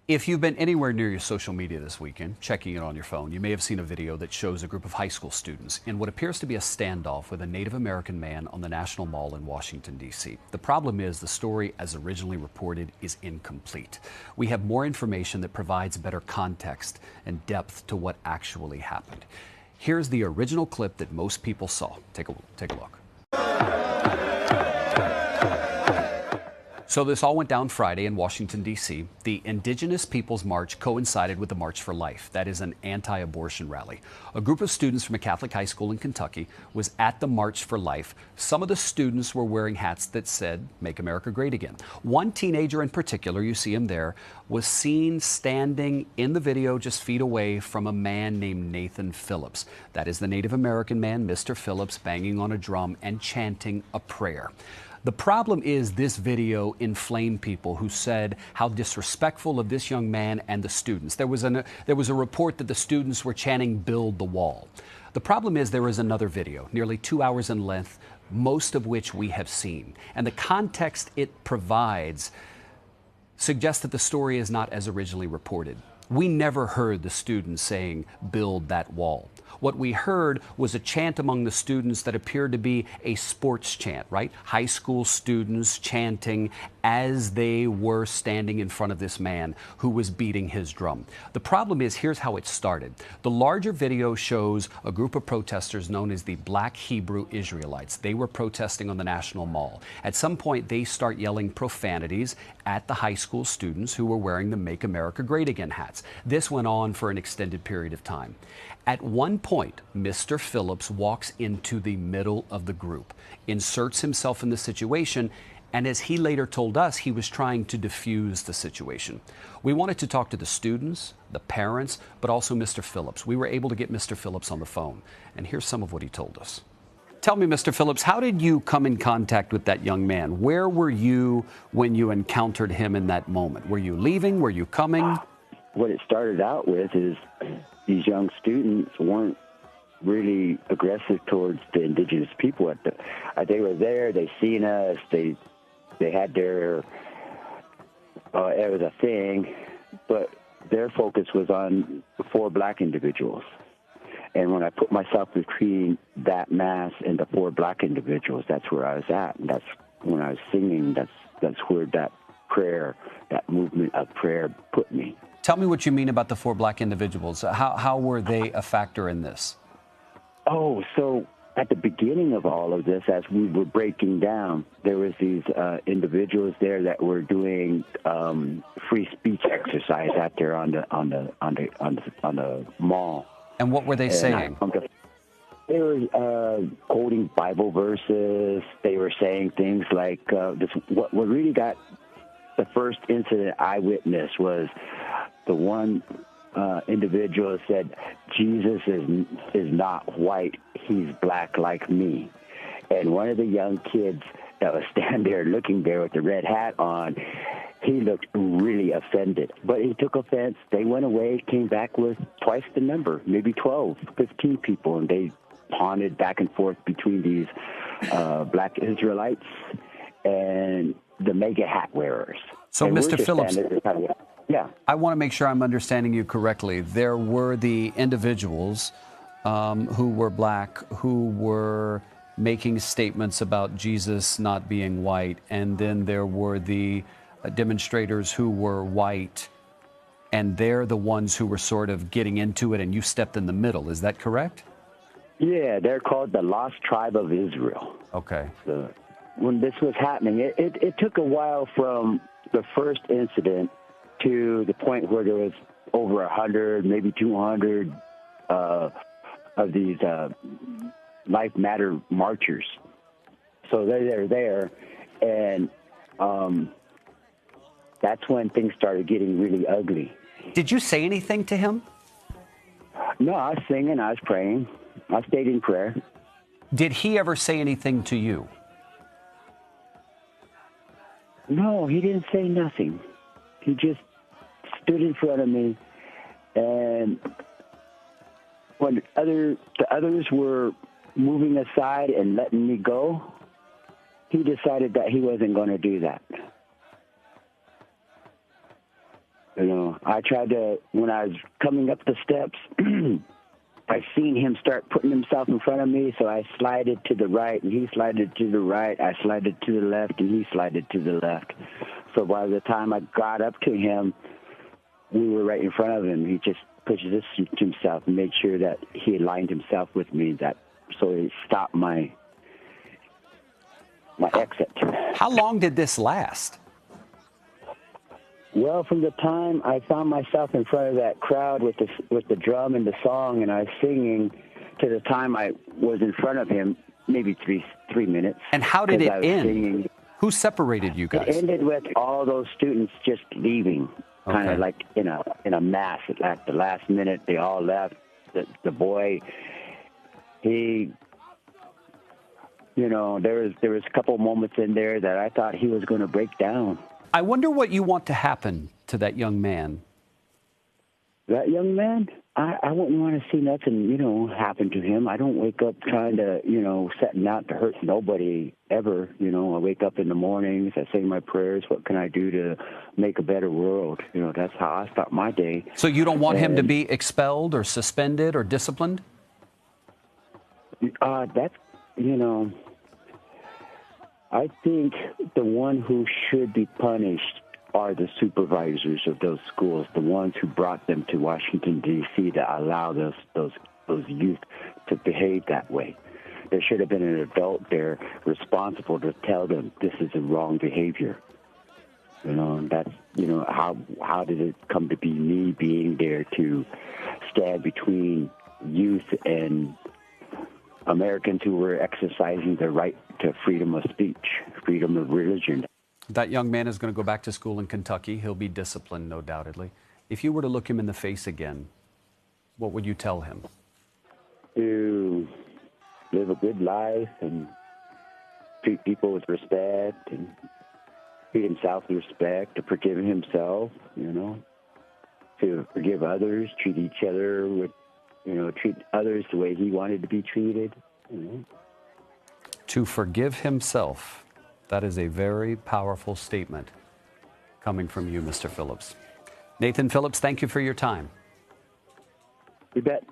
If you've been anywhere near your social media this weekend, checking it on your phone, you may have seen a video that shows a group of high school students in what appears to be a standoff with a Native American man on the National Mall in Washington, D.C. The problem is the story, as originally reported, is incomplete. We have more information that provides better context and depth to what actually happened. Here's the original clip that most people saw. Take a look. So this all went down Friday in Washington, D.C. The Indigenous Peoples March coincided with the March for Life. That is an anti-abortion rally. A group of students from a Catholic high school in Kentucky was at the March for Life. Some of the students were wearing hats that said, "Make America Great Again." One teenager in particular, you see him there, was seen standing in the video just feet away from a man named Nathan Phillips. That is the Native American man, Mr. Phillips, banging on a drum and chanting a prayer. The problem is this video inflamed people who said how disrespectful of this young man and the students. There was a report that the students were chanting "Build the Wall." The problem is there is another video, nearly 2 hours in length, most of which we have seen. And the context it provides suggests that the story is not as originally reported. We never heard the students saying, "Build that wall." What we heard was a chant among the students that appeared to be a sports chant, right? High school students chanting as they were standing in front of this man who was beating his drum. The problem is, here's how it started. The larger video shows a group of protesters known as the Black Hebrew Israelites. They were protesting on the National Mall. At some point, they start yelling profanities at the high school students who were wearing the "Make America Great Again" hats. This went on for an extended period of time. At one point, Mr. Phillips walks into the middle of the group, inserts himself in the situation, and as he later told us, he was trying to diffuse the situation. We wanted to talk to the students, the parents, but also Mr. Phillips. We were able to get Mr. Phillips on the phone, and here's some of what he told us. Tell me, Mr. Phillips, how did you come in contact with that young man? Where were you when you encountered him in that moment? Were you leaving? Were you coming? What it started out with is these young students weren't really aggressive towards the indigenous people. They were there, they seen us, they had their, it was a thing, but their focus was on 4 black individuals. And when I put myself between that mass and the 4 black individuals, that's where I was at. And that's when I was singing, that's where that prayer, that movement of prayer put me. Tell me what you mean about the 4 black individuals. How were they a factor in this? Oh, so at the beginning of all of this, as we were breaking down, there was these individuals there that were doing free speech exercise out there on the mall. And what were they saying? They were quoting Bible verses. They were saying things like what really got the first incident I witnessed was the one individual said, "Jesus is not white, he's black like me." And one of the young kids that was standing there looking there with the red hat on, he looked really offended. But he took offense. They went away, came back with twice the number, maybe 12, 15 people, and they taunted back and forth between these black Israelites and the mega hat wearers. So, and Mr. Phillips, yeah, I want to make sure I'm understanding you correctly. There were the individuals who were black, who were making statements about Jesus not being white, and then there were the demonstrators who were white, and they're the ones who were sort of getting into it, and you stepped in the middle. Is that correct? Yeah, they're called the Lost Tribe of Israel. Okay. When this was happening, it took a while from the first incident to the point where there was over 100, maybe 200 of these Life Matter marchers. So they're there, and that's when things started getting really ugly. Did you say anything to him? No, I was singing, I was praying. I stayed in prayer. Did he ever say anything to you? No, he didn't say nothing. He just stood in front of me, and when the others were moving aside and letting me go, he decided that he wasn't going to do that. You know, I tried to, when I was coming up the steps, I seen him start putting himself in front of me, so I slided to the right, and he slided to the right. I slided to the left, and he slided to the left. So by the time I got up to him, we were right in front of him. He just pushes this to himself and made sure that he aligned himself with me, so he stopped my exit. How long did this last? Well, from the time I found myself in front of that crowd with the drum and the song, and I was singing, to the time I was in front of him, maybe three minutes. And how did it end? Singing. Who separated you guys? It ended with all those students just leaving, kind of like in a mass. At the last minute, they all left. The boy, he, you know, there was a couple moments in there that I thought he was going to break down. I wonder what you want to happen to that young man. That young man, I wouldn't want to see nothing, you know, happen to him. I don't wake up trying to, you know, setting out to hurt nobody ever. You know, I wake up in the mornings, I say my prayers. What can I do to make a better world? You know, that's how I start my day. So you don't want him to be expelled or suspended or disciplined? That's, you know, I think the one who should be punished are the supervisors of those schools, the ones who brought them to Washington, D.C. to allow those youth to behave that way. There should have been an adult there responsible to tell them this is a wrong behavior. You know, and that's, you know, how did it come to be me being there to stand between youth and Americans who were exercising their right to freedom of speech, freedom of religion. That young man is going to go back to school in Kentucky. He'll be disciplined, no doubtedly. If you were to look him in the face again, what would you tell him? To live a good life and treat people with respect and treat himself with respect, to forgive himself, you know, to forgive others, treat each other with, you know, treat others the way he wanted to be treated. You know. To forgive himself. That is a very powerful statement coming from you, Mr. Phillips. Nathan Phillips, thank you for your time. You bet.